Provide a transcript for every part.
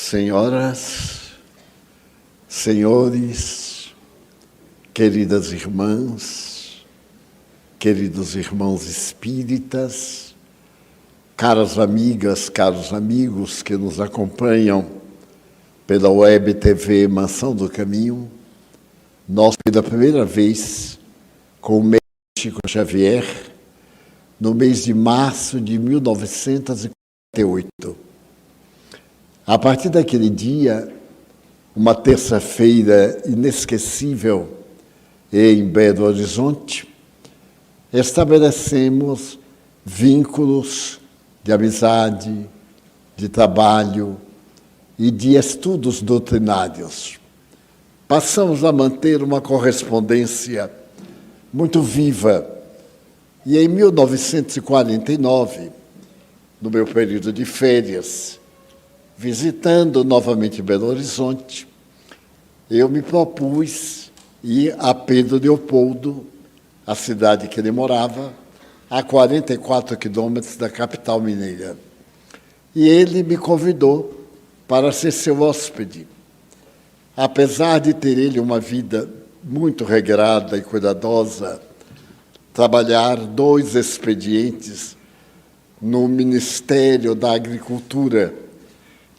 Senhoras, senhores, queridas irmãs, queridos irmãos espíritas, caras amigas, caros amigos que nos acompanham pela web TV Mansão do Caminho, nós, pela primeira vez, com o médico Chico Xavier, no mês de março de 1948. A partir daquele dia, uma terça-feira inesquecível em Belo Horizonte, estabelecemos vínculos de amizade, de trabalho e de estudos doutrinários. Passamos a manter uma correspondência muito viva. E em 1949, no meu período de férias, visitando novamente Belo Horizonte, eu me propus ir a Pedro Leopoldo, a cidade que ele morava, a 44 quilômetros da capital mineira. E ele me convidou para ser seu hóspede. Apesar de ter ele uma vida muito regrada e cuidadosa, trabalhar 2 expedientes no Ministério da Agricultura,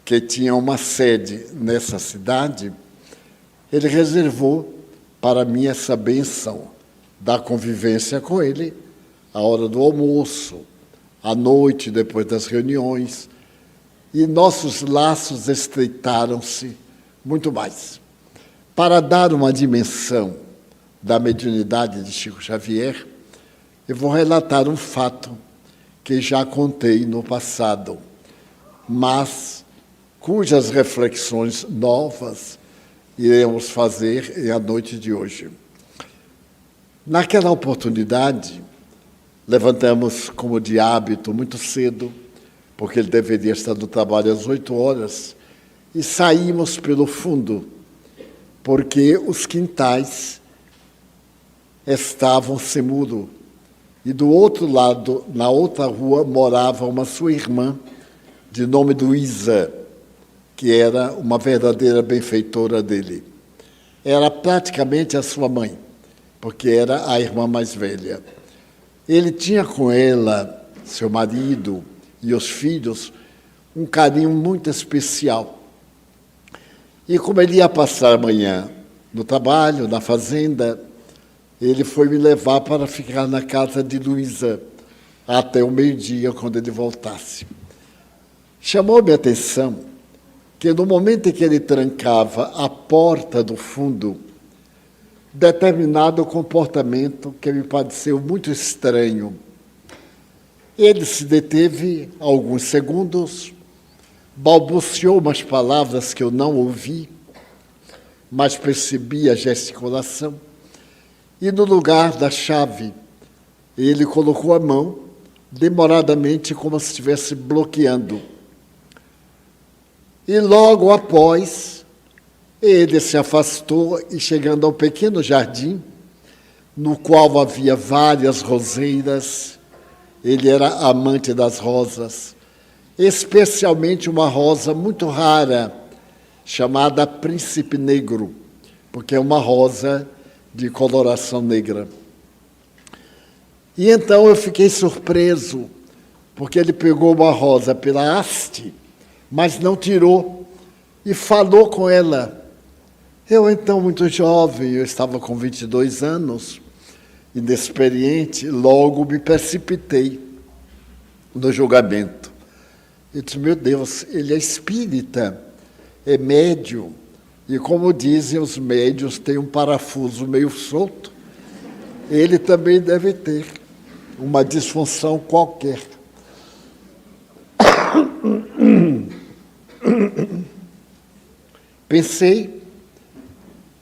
que tinha uma sede nessa cidade, ele reservou para mim essa bênção da convivência com ele, a hora do almoço, à noite, depois das reuniões, e nossos laços estreitaram-se muito mais. Para dar uma dimensão da mediunidade de Chico Xavier, eu vou relatar um fato que já contei no passado, mas cujas reflexões novas iremos fazer à noite de hoje. Naquela oportunidade, levantamos, como de hábito, muito cedo, porque ele deveria estar no trabalho às 8 horas, e saímos pelo fundo, porque os quintais estavam sem muro. E do outro lado, na outra rua, morava uma sua irmã, de nome Luísa, que era uma verdadeira benfeitora dele. Era praticamente a sua mãe, porque era a irmã mais velha. Ele tinha com ela, seu marido e os filhos, um carinho muito especial. E como ele ia passar amanhã no trabalho, na fazenda, ele foi me levar para ficar na casa de Luísa até o meio-dia, quando ele voltasse. Chamou minha atenção que no momento em que ele trancava a porta do fundo, determinado comportamento que me pareceu muito estranho. Ele se deteve alguns segundos, balbuciou umas palavras que eu não ouvi, mas percebi a gesticulação, e no lugar da chave, ele colocou a mão, demoradamente, como se estivesse bloqueando. E logo após, ele se afastou e, chegando ao pequeno jardim, no qual havia várias roseiras, ele era amante das rosas, especialmente uma rosa muito rara, chamada Príncipe Negro, porque é uma rosa de coloração negra. E então eu fiquei surpreso, porque ele pegou uma rosa pela haste, mas não tirou, e falou com ela. Eu, então, muito jovem, eu estava com 22 anos, inexperiente, logo me precipitei no julgamento. Eu disse, meu Deus, ele é espírita, é médium, e como dizem os médiuns, tem um parafuso meio solto, ele também deve ter uma disfunção qualquer. Pensei,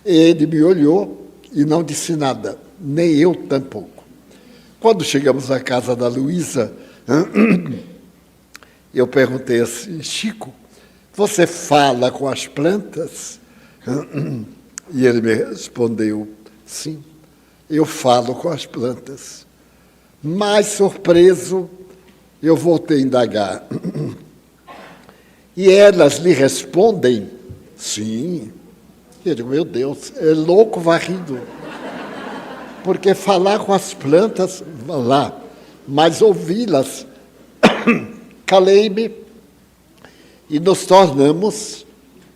ele me olhou e não disse nada, nem eu tampouco. Quando chegamos à casa da Luísa, eu perguntei assim, Chico, você fala com as plantas? E ele me respondeu, sim, eu falo com as plantas. Mais surpreso, eu voltei a indagar. E elas lhe respondem, sim. Eu digo, meu Deus, é louco varrido. Porque falar com as plantas, lá, mas ouvi-las, calei-me e nos tornamos,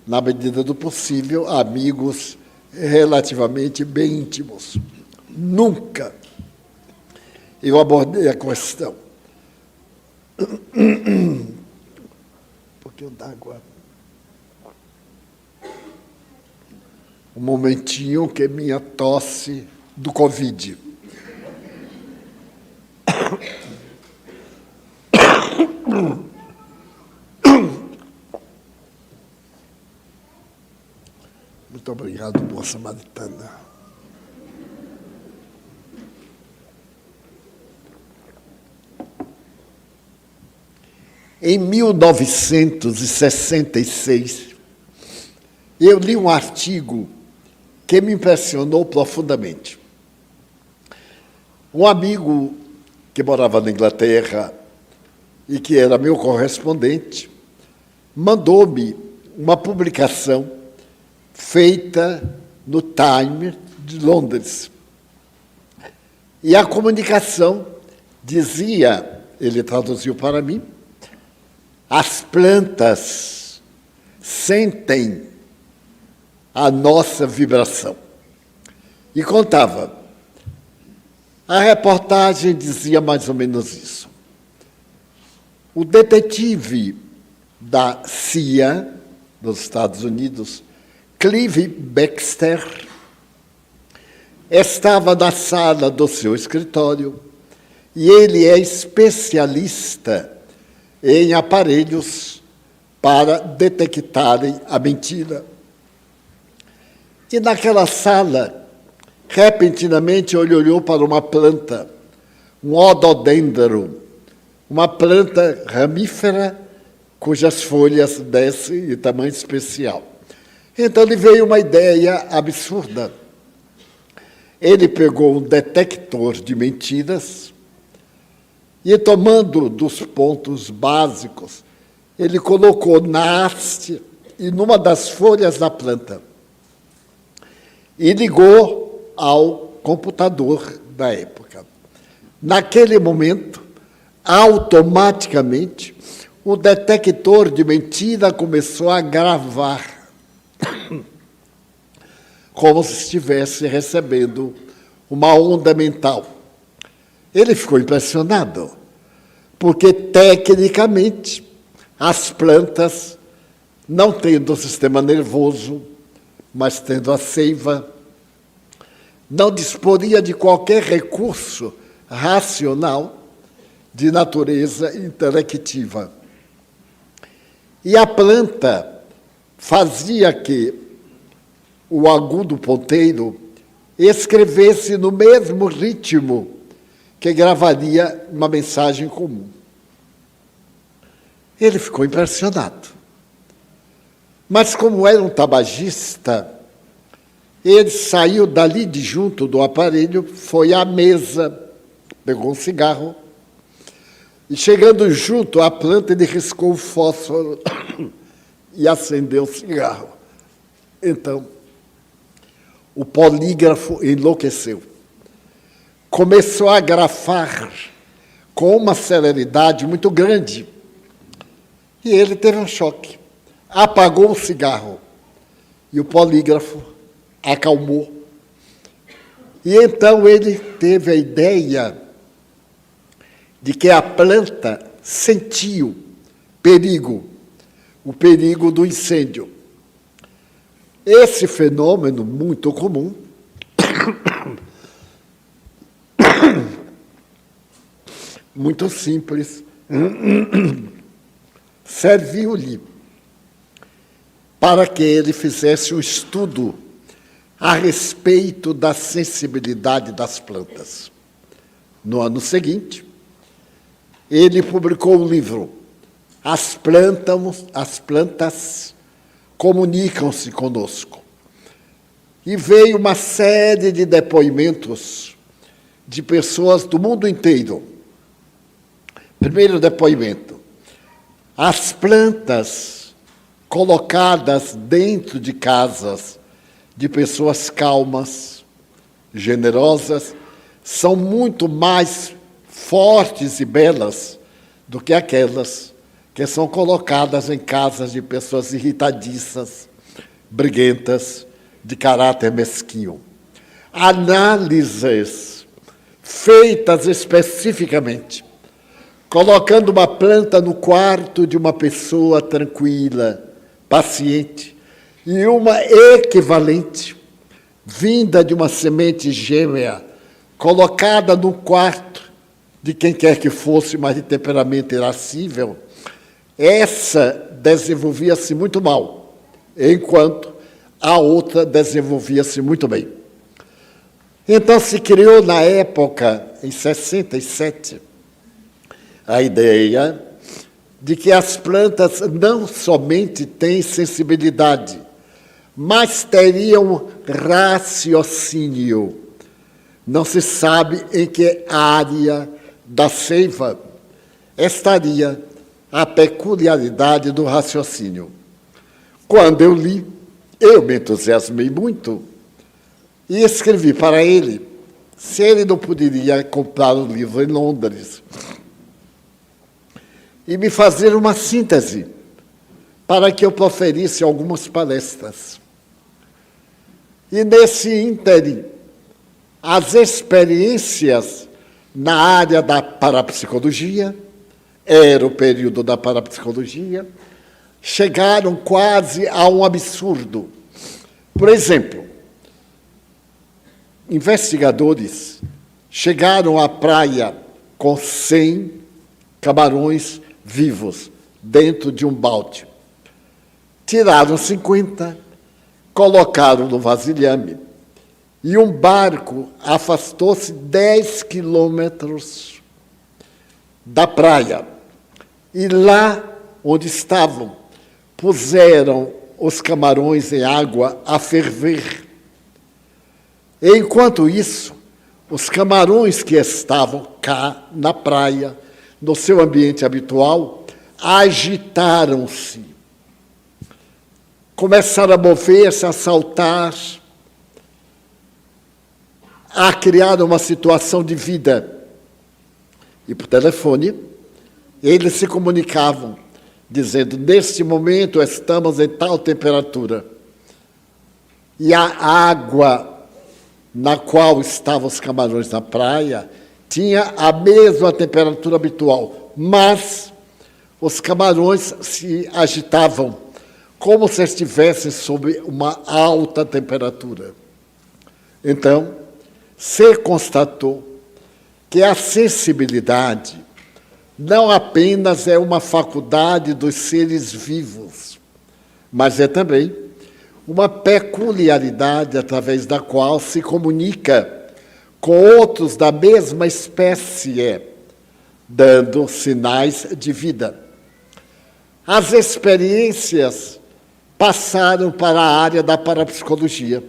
na medida do possível, amigos relativamente bem íntimos. Nunca eu abordei a questão. Um pouquinho d'água. Um momentinho que minha tosse do Covid. Muito obrigado, boa samaritana. Em 1966, eu li um artigo que me impressionou profundamente. Um amigo que morava na Inglaterra e que era meu correspondente mandou-me uma publicação feita no Times de Londres. E a comunicação dizia, ele traduziu para mim, as plantas sentem a nossa vibração. E contava. A reportagem dizia mais ou menos isso. O detetive da CIA, dos Estados Unidos, Clive Baxter, estava na sala do seu escritório e ele é especialista em aparelhos para detectarem a mentira. E naquela sala, repentinamente, ele olhou para uma planta, um ododendron, uma planta ramífera cujas folhas descem de tamanho especial. Então lhe veio uma ideia absurda. Ele pegou um detector de mentiras e, tomando dos pontos básicos, ele colocou na haste e numa das folhas da planta e ligou ao computador da época. Naquele momento, automaticamente, o detector de mentira começou a gravar, como se estivesse recebendo uma onda mental. Ele ficou impressionado, porque, tecnicamente, as plantas, não tendo o sistema nervoso, mas tendo a seiva, não disporia de qualquer recurso racional de natureza intelectiva. E a planta fazia que o agudo ponteiro escrevesse no mesmo ritmo que gravaria uma mensagem comum. Ele ficou impressionado. Mas, como era um tabagista, ele saiu dali de junto do aparelho, foi à mesa, pegou um cigarro, e, chegando junto à planta, ele riscou o fósforo e acendeu o cigarro. Então, o polígrafo enlouqueceu. Começou a grafar com uma celeridade muito grande. E ele teve um choque. Apagou o cigarro. E o polígrafo acalmou. E então ele teve a ideia de que a planta sentiu perigo, o perigo do incêndio. Esse fenômeno muito comum muito simples, serviu-lhe para que ele fizesse um estudo a respeito da sensibilidade das plantas. No ano seguinte, ele publicou um livro, As Plantas Comunicam-se Conosco. E veio uma série de depoimentos de pessoas do mundo inteiro. Primeiro depoimento: as plantas colocadas dentro de casas de pessoas calmas, generosas, são muito mais fortes e belas do que aquelas que são colocadas em casas de pessoas irritadiças, briguentas, de caráter mesquinho. Análises feitas especificamente, colocando uma planta no quarto de uma pessoa tranquila, paciente, e uma equivalente, vinda de uma semente gêmea, colocada no quarto de quem quer que fosse, mas de temperamento irascível, essa desenvolvia-se muito mal, enquanto a outra desenvolvia-se muito bem. Então se criou na época, em 67, a ideia de que as plantas não somente têm sensibilidade, mas teriam raciocínio. Não se sabe em que área da seiva estaria a peculiaridade do raciocínio. Quando eu li, eu me entusiasmei muito e escrevi para ele se ele não poderia comprar o livro em Londres e me fazer uma síntese para que eu proferisse algumas palestras. E nesse ínterim, as experiências na área da parapsicologia, era o período da parapsicologia, chegaram quase a um absurdo. Por exemplo, investigadores chegaram à praia com 100 camarões vivos dentro de um balde. Tiraram 50, colocaram no vasilhame e um barco afastou-se 10 quilômetros da praia. E lá onde estavam, puseram os camarões em água a ferver. Enquanto isso, os camarões que estavam cá na praia, no seu ambiente habitual, agitaram-se. Começaram a mover-se, a saltar, a criar uma situação de vida. E por telefone, eles se comunicavam, dizendo, neste momento estamos em tal temperatura. E a água na qual estavam os camarões na praia tinha a mesma temperatura habitual, mas os camarões se agitavam como se estivessem sob uma alta temperatura. Então, se constatou que a sensibilidade não apenas é uma faculdade dos seres vivos, mas é também uma peculiaridade através da qual se comunica com outros da mesma espécie, dando sinais de vida. As experiências passaram para a área da parapsicologia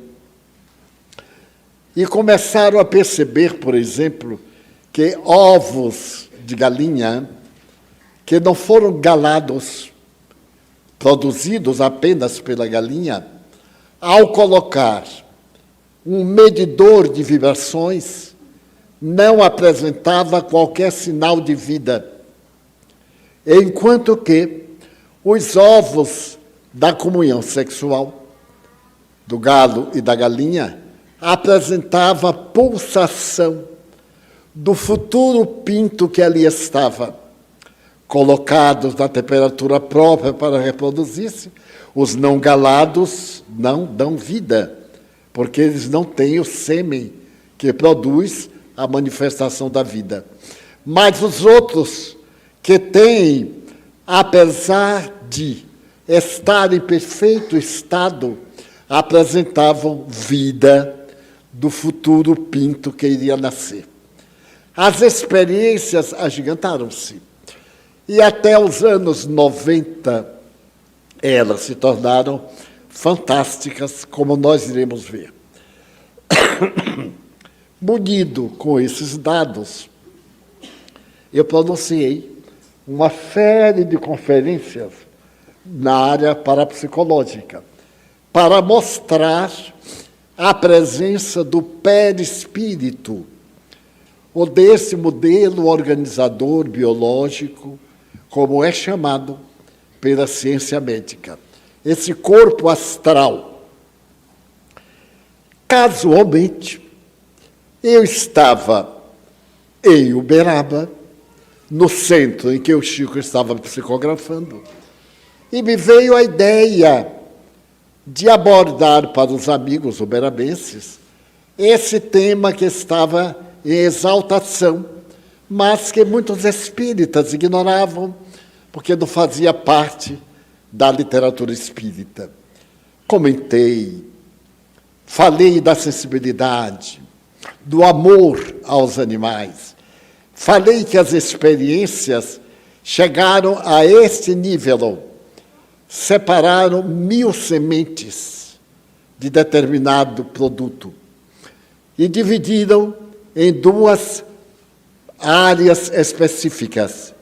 e começaram a perceber, por exemplo, que ovos de galinha que não foram galados, produzidos apenas pela galinha, ao colocar um medidor de vibrações, não apresentava qualquer sinal de vida, enquanto que os ovos da comunhão sexual do galo e da galinha apresentava pulsação do futuro pinto que ali estava, colocados na temperatura própria para reproduzir-se. Os não galados não dão vida, porque eles não têm o sêmen que produz a manifestação da vida. Mas os outros que têm, apesar de estar em perfeito estado, apresentavam vida do futuro pinto que iria nascer. As experiências agigantaram-se. E até os anos 90, elas se tornaram fantásticas, como nós iremos ver. Munido com esses dados, eu pronunciei uma série de conferências na área parapsicológica, para mostrar a presença do perispírito, ou desse modelo organizador biológico, como é chamado pela ciência médica. Esse corpo astral. Casualmente, eu estava em Uberaba, no centro em que o Chico estava psicografando, e me veio a ideia de abordar para os amigos uberabenses esse tema que estava em exaltação, mas que muitos espíritas ignoravam, porque não fazia parte da literatura espírita. Comentei, falei da sensibilidade, do amor aos animais. Falei que as experiências chegaram a este nível, separaram 1000 sementes de determinado produto e dividiram em 2 áreas específicas.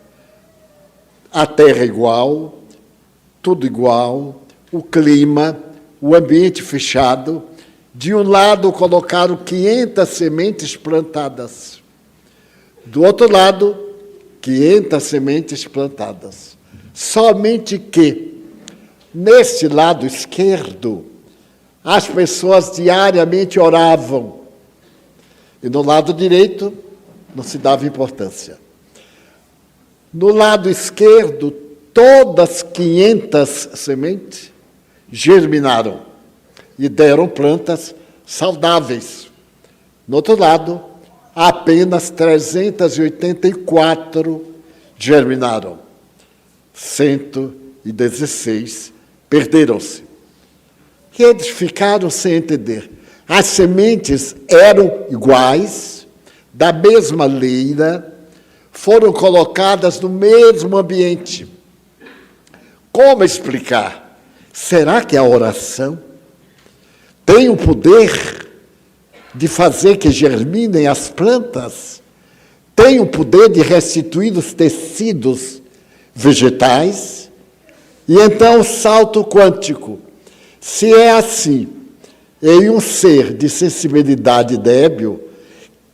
A terra igual, tudo igual, o clima, o ambiente fechado. De um lado colocaram 500 sementes plantadas. Do outro lado, 500 sementes plantadas. Somente que, neste lado esquerdo, as pessoas diariamente oravam. E no lado direito, não se dava importância. No lado esquerdo, todas 500 sementes germinaram e deram plantas saudáveis. No outro lado, apenas 384 germinaram. 116 perderam-se. E eles ficaram sem entender. As sementes eram iguais, da mesma leira, foram colocadas no mesmo ambiente. Como explicar? Será que a oração tem o poder de fazer que germinem as plantas? Tem o poder de restituir os tecidos vegetais? E então o salto quântico. Se é assim, em um ser de sensibilidade débil,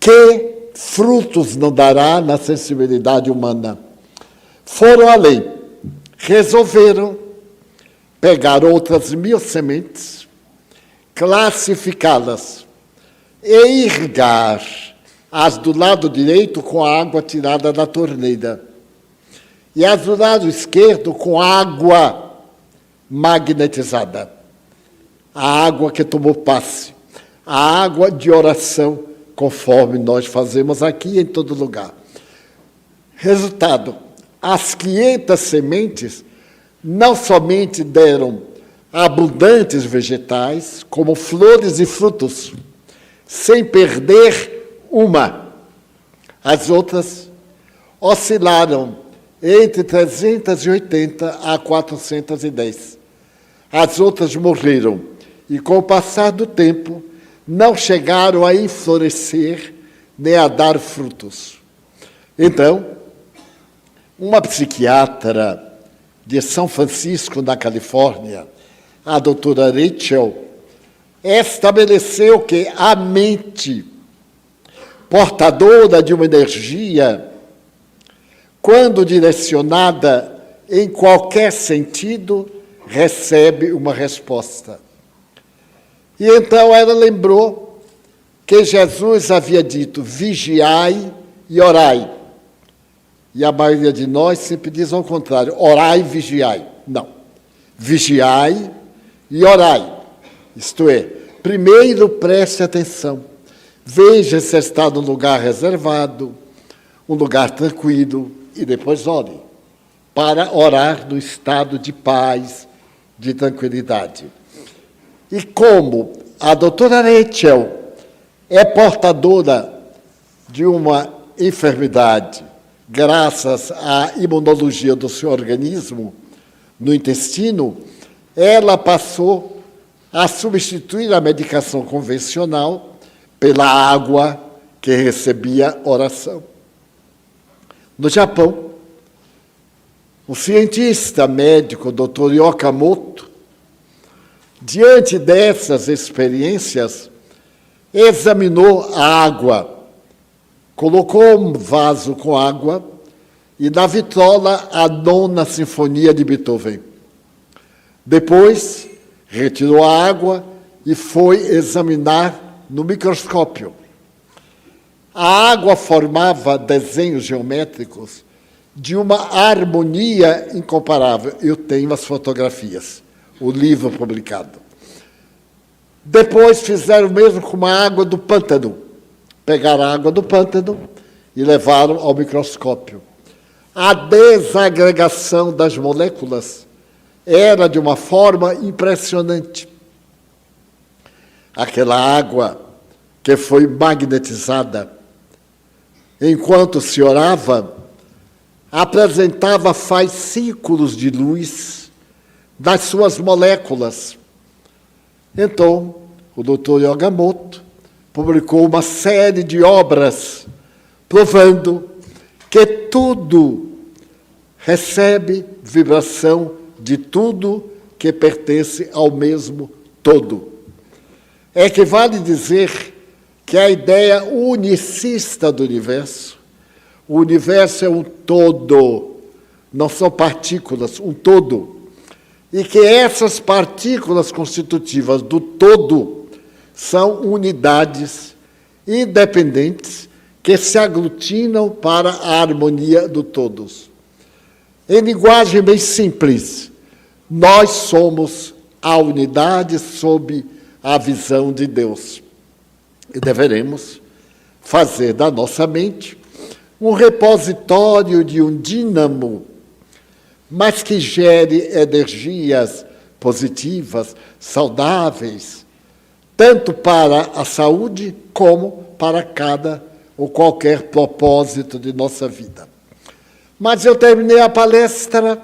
que frutos não dará na sensibilidade humana? Foram além, resolveram pegar outras 1000 sementes, classificá-las e irrigar as do lado direito com a água tirada da torneira e as do lado esquerdo com água magnetizada, a água que tomou passe, a água de oração, conforme nós fazemos aqui em todo lugar. Resultado, as 500 sementes não somente deram abundantes vegetais, como flores e frutos, sem perder uma. As outras oscilaram entre 380 a 410. As outras morreram e, com o passar do tempo, não chegaram a enflorescer nem a dar frutos. Então, uma psiquiatra de São Francisco, na Califórnia, a doutora Rachel, estabeleceu que a mente, portadora de uma energia, quando direcionada em qualquer sentido, recebe uma resposta. E então ela lembrou que Jesus havia dito: vigiai e orai. E a maioria de nós sempre diz ao contrário: orai e vigiai. Não. Vigiai e orai. Isto é, primeiro preste atenção. Veja se está num lugar reservado, um lugar tranquilo, e depois ore. Para orar no estado de paz, de tranquilidade. E como a doutora Rachel é portadora de uma enfermidade, graças à imunologia do seu organismo, no intestino, ela passou a substituir a medicação convencional pela água que recebia oração. No Japão, O cientista médico Dr. Yokamoto, diante dessas experiências, examinou a água, colocou um vaso com água e na vitrola a 9ª Sinfonia de Beethoven. Depois, retirou a água e foi examinar no microscópio. A água formava desenhos geométricos de uma harmonia incomparável. Eu tenho as fotografias, o livro publicado. Depois fizeram o mesmo com a água do pântano. Pegaram a água do pântano e levaram ao microscópio. A desagregação das moléculas era de uma forma impressionante. Aquela água que foi magnetizada, enquanto se orava, apresentava fascículos de luz das suas moléculas. Então, o Dr. Yokamoto publicou uma série de obras provando que tudo recebe vibração de tudo que pertence ao mesmo todo. Equivale dizer que a ideia unicista do universo, o universo é um todo, não são partículas, um todo, e que essas partículas constitutivas do todo são unidades independentes que se aglutinam para a harmonia do todos. Em linguagem bem simples, nós somos a unidade sob a visão de Deus. E deveremos fazer da nossa mente um repositório de um dínamo, mas que gere energias positivas, saudáveis, tanto para a saúde como para cada ou qualquer propósito de nossa vida. Mas eu terminei a palestra,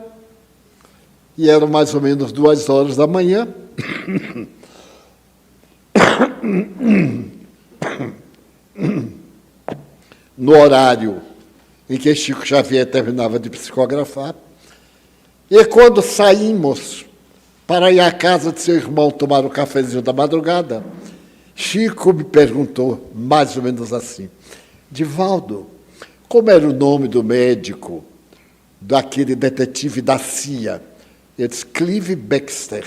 e eram mais ou menos 2h da manhã, no horário em que Chico Xavier terminava de psicografar, e quando saímos para ir à casa de seu irmão tomar o cafezinho da madrugada, Chico me perguntou, mais ou menos assim, Divaldo, como era o nome do médico, daquele detetive da CIA? Ele disse, Clive Baxter.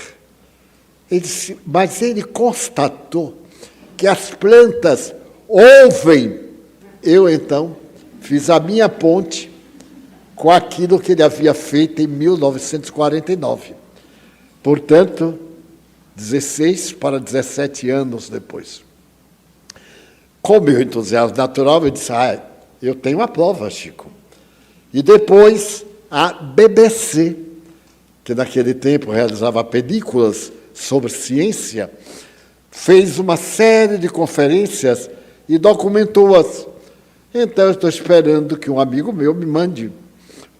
Ele disse, mas ele constatou que as plantas ouvem. Eu, então, fiz a minha ponte com aquilo que ele havia feito em 1949. Portanto, 16 para 17 anos depois. Com meu entusiasmo natural, eu disse, eu tenho a prova, Chico. E depois, a BBC, que naquele tempo realizava películas sobre ciência, fez uma série de conferências e documentou-as. Então, eu estou esperando que um amigo meu me mande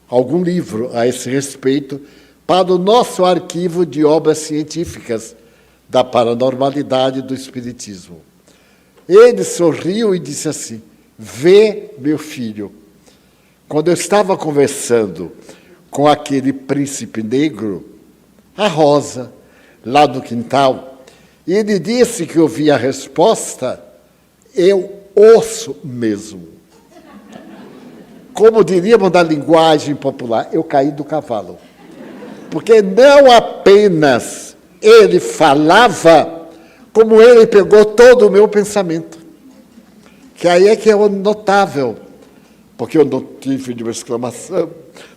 algum livro a esse respeito para o nosso arquivo de obras científicas da paranormalidade e do espiritismo. Ele sorriu e disse assim, vê, meu filho, quando eu estava conversando com aquele príncipe negro, a Rosa, lá no quintal, e ele disse que ouvia a resposta, eu ouço mesmo. Como diríamos na linguagem popular, eu caí do cavalo. Porque não apenas ele falava, como ele pegou todo o meu pensamento. Que aí é que é notável. Porque eu não tive de uma exclamação,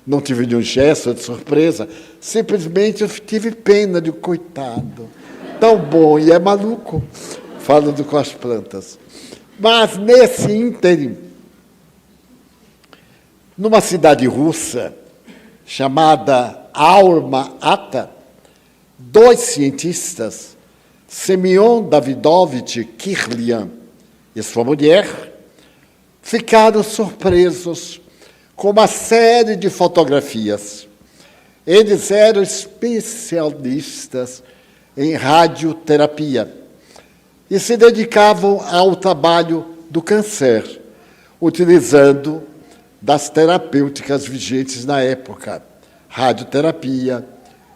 não tive de um gesto de surpresa, simplesmente eu tive pena de um coitado. Tão bom, e é maluco, falando com as plantas. Mas nesse ínterim, numa cidade russa, chamada Alma-Ata, 2 cientistas, Semyon Davidovich Kirlian e sua mulher, ficaram surpresos com uma série de fotografias. Eles eram especialistas em radioterapia e se dedicavam ao trabalho do câncer, utilizando das terapêuticas vigentes na época, radioterapia,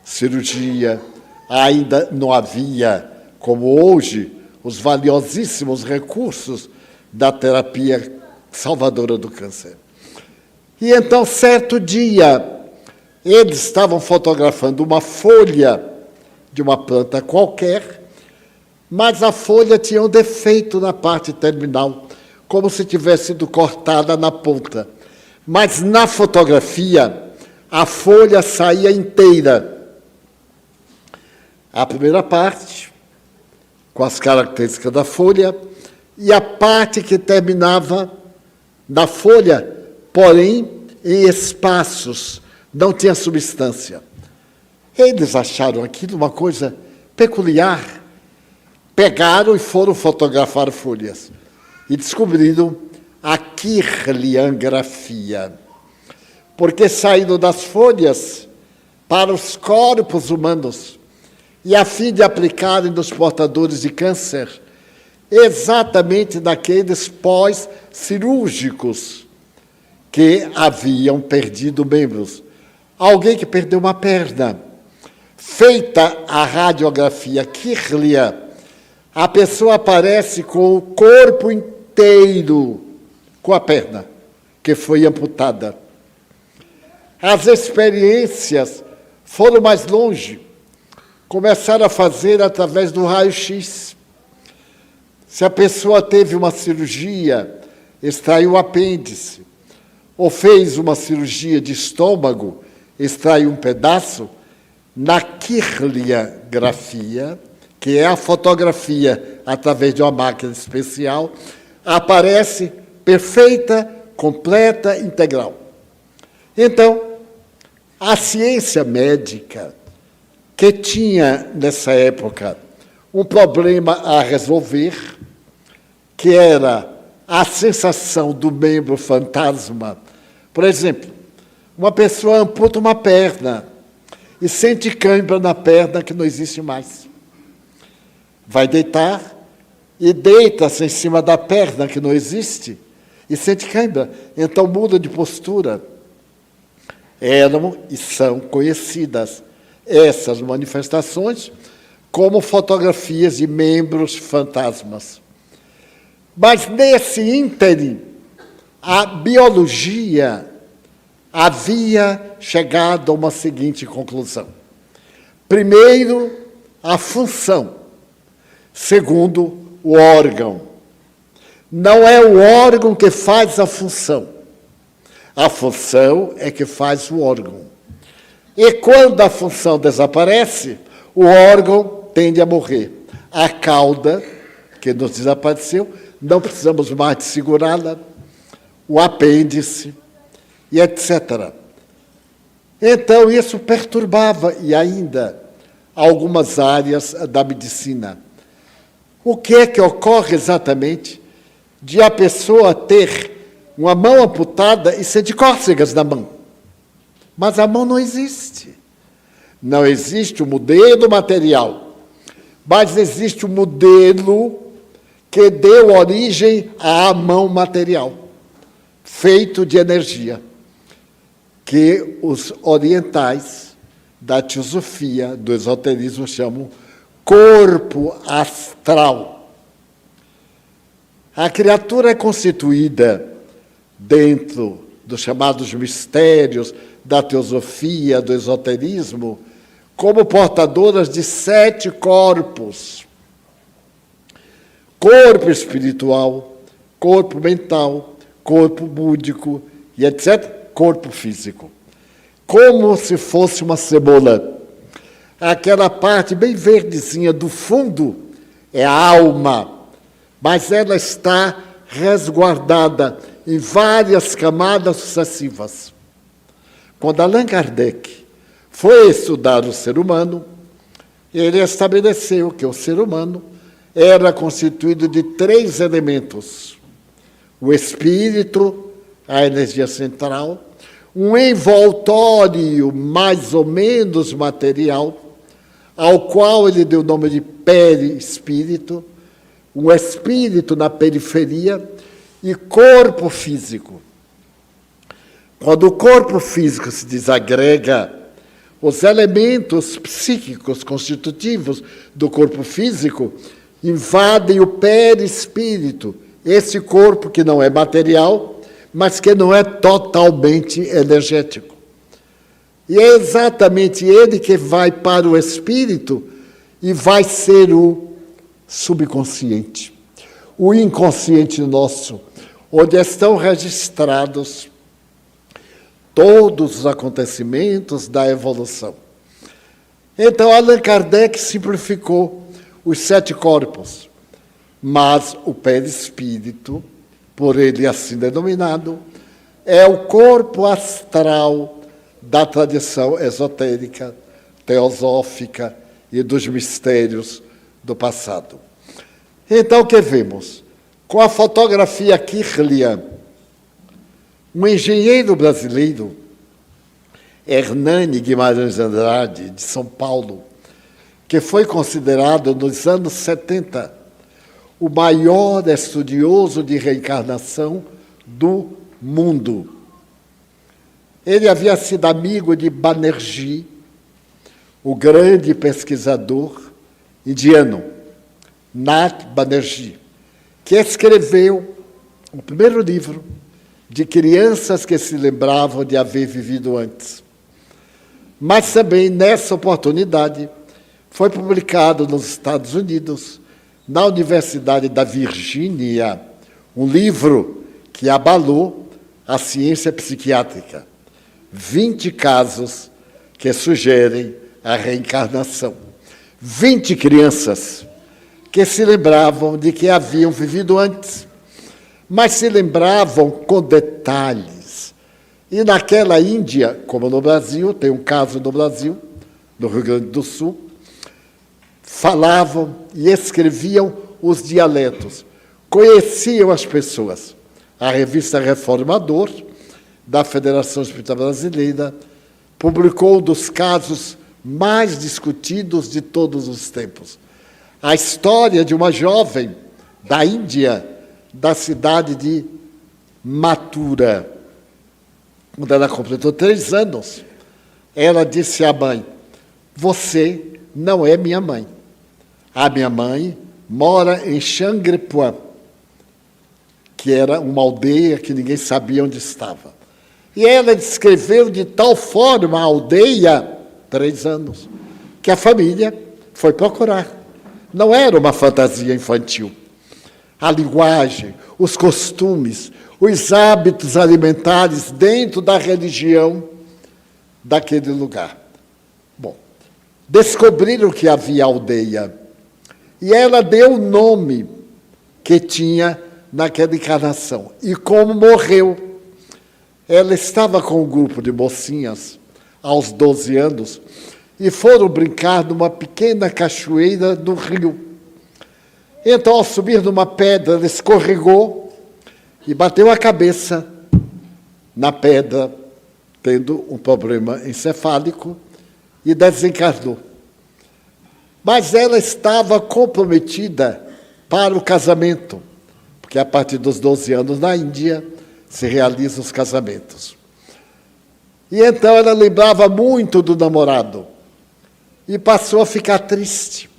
cirurgia. Ainda não havia, como hoje, os valiosíssimos recursos da terapia salvadora do câncer. E então, certo dia, eles estavam fotografando uma folha de uma planta qualquer, mas a folha tinha um defeito na parte terminal, como se tivesse sido cortada na ponta. Mas na fotografia, a folha saía inteira. A primeira parte, com as características da folha, e a parte que terminava na folha, porém, em espaços, não tinha substância. Eles acharam aquilo uma coisa peculiar. Pegaram e foram fotografar folhas. E descobriram a kirliangrafia. Porque saíram das folhas para os corpos humanos, e a fim de aplicarem nos portadores de câncer, exatamente naqueles pós-cirúrgicos que haviam perdido membros. Alguém que perdeu uma perna. Feita a radiografia Kirlia, a pessoa aparece com o corpo inteiro, com a perna, que foi amputada. As experiências foram mais longe. Começaram a fazer através do raio-x. Se a pessoa teve uma cirurgia, extraiu o apêndice, ou fez uma cirurgia de estômago, extraiu um pedaço, na kirliangrafia, que é a fotografia através de uma máquina especial, aparece perfeita, completa, integral. Então, a ciência médica, que tinha, nessa época, um problema a resolver, que era a sensação do membro fantasma. Por exemplo, uma pessoa amputa uma perna e sente cãibra na perna que não existe mais. Vai deitar e deita-se em cima da perna que não existe e sente cãibra. Então muda de postura. Eram e são conhecidas essas manifestações como fotografias de membros fantasmas. Mas, nesse ínterim, a biologia havia chegado a uma seguinte conclusão. Primeiro, a função. Segundo, o órgão. Não é o órgão que faz a função. A função é que faz o órgão. E quando a função desaparece, o órgão tende a morrer. A cauda, que nos desapareceu, não precisamos mais de segurá-la, o apêndice, e etc. Então, isso perturbava, e ainda, algumas áreas da medicina. O que é que ocorre exatamente de a pessoa ter uma mão amputada e ser de cócegas na mão? Mas a mão não existe. Não existe o modelo material, mas existe o modelo que deu origem à mão material, feito de energia, que os orientais da teosofia, do esoterismo, chamam corpo astral. A criatura é constituída dentro dos chamados mistérios da teosofia, do esoterismo, como portadoras de 7 corpos. Corpo espiritual, corpo mental, corpo búdico e etc., corpo físico. Como se fosse uma cebola. Aquela parte bem verdezinha do fundo é a alma, mas ela está resguardada em várias camadas sucessivas. Quando Allan Kardec foi estudar o ser humano, ele estabeleceu que o ser humano era constituído de 3 elementos: o espírito, a energia central, um envoltório mais ou menos material, ao qual ele deu o nome de perispírito, um espírito na periferia e corpo físico. Quando o corpo físico se desagrega os elementos psíquicos constitutivos do corpo físico invadem o perispírito, esse corpo que não é material, mas que não é totalmente energético. E é exatamente ele que vai para o espírito e vai ser o subconsciente, o inconsciente nosso, onde estão registrados todos os acontecimentos da evolução. Então, Allan Kardec simplificou os 7 corpos, mas o perispírito, por ele assim denominado, é o corpo astral da tradição esotérica, teosófica e dos mistérios do passado. Então, o que vemos? Com a fotografia Kirlian, um engenheiro brasileiro, Hernani Guimarães Andrade, de São Paulo, que foi considerado, nos anos 70, o maior estudioso de reencarnação do mundo. Ele havia sido amigo de Banerjee, o grande pesquisador indiano, Nat Banerjee, que escreveu o primeiro livro de crianças que se lembravam de haver vivido antes. Mas também, nessa oportunidade, foi publicado nos Estados Unidos, na Universidade da Virgínia, um livro que abalou a ciência psiquiátrica. 20 casos que sugerem a reencarnação. 20 crianças que se lembravam de que haviam vivido antes, mas se lembravam com detalhes. E naquela Índia, como no Brasil, tem um caso no Brasil, no Rio Grande do Sul, falavam e escreviam os dialetos, conheciam as pessoas. A revista Reformador, da Federação Espírita Brasileira, publicou um dos casos mais discutidos de todos os tempos. A história de uma jovem da Índia, da cidade de Mathura. Quando ela completou 3 anos, ela disse à mãe: "Você não é minha mãe. A minha mãe mora em Shangri-Puan", que era uma aldeia que ninguém sabia onde estava. E ela descreveu de tal forma a aldeia, 3 anos, que a família foi procurar. Não era uma fantasia infantil. A linguagem, os costumes, os hábitos alimentares dentro da religião daquele lugar. Bom, descobriram que havia aldeia. E ela deu o nome que tinha naquela encarnação. E como morreu, ela estava com um grupo de mocinhas, aos 12 anos, e foram brincar numa pequena cachoeira do rio. Então, ao subir numa pedra, ela escorregou e bateu a cabeça na pedra, tendo um problema encefálico, e desencarnou. Mas ela estava comprometida para o casamento, porque a partir dos 12 anos na Índia se realizam os casamentos. E então ela lembrava muito do namorado e passou a ficar triste,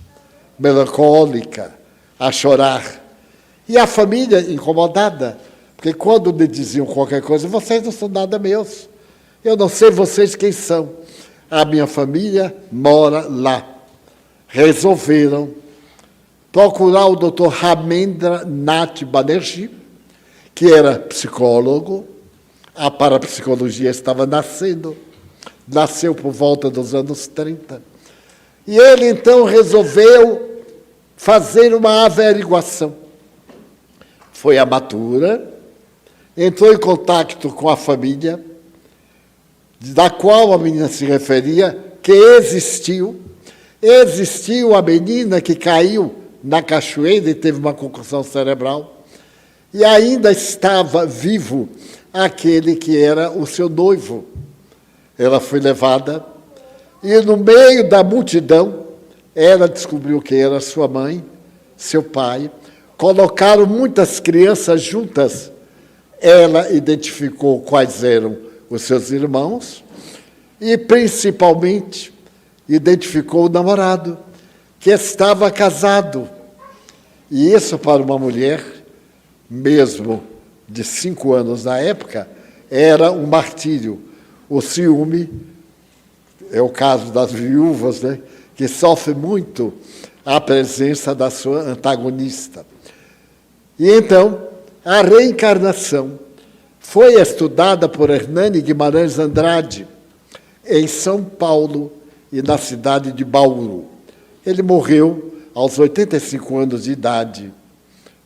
melancólica, a chorar. E a família incomodada, porque quando me diziam qualquer coisa, vocês não são nada meus, eu não sei vocês quem são. A minha família mora lá. Resolveram procurar o Dr. Ramendra Nath Banerjee, que era psicólogo. A parapsicologia estava nascendo, nasceu por volta dos anos 30. E ele, então, resolveu fazer uma averiguação. Foi a Mathura, entrou em contato com a família, da qual a menina se referia, que existiu a menina que caiu na cachoeira e teve uma concussão cerebral, e ainda estava vivo aquele que era o seu noivo. Ela foi levada, e no meio da multidão, ela descobriu que era sua mãe, seu pai. Colocaram muitas crianças juntas. Ela identificou quais eram os seus irmãos, e, principalmente, identificou o namorado, que estava casado. E isso, para uma mulher, mesmo de 5 anos na época, era um martírio. O ciúme, é o caso das viúvas, né, que sofrem muito a presença da sua antagonista. E então, a reencarnação foi estudada por Hernani Guimarães Andrade, em São Paulo e na cidade de Bauru. Ele morreu aos 85 anos de idade,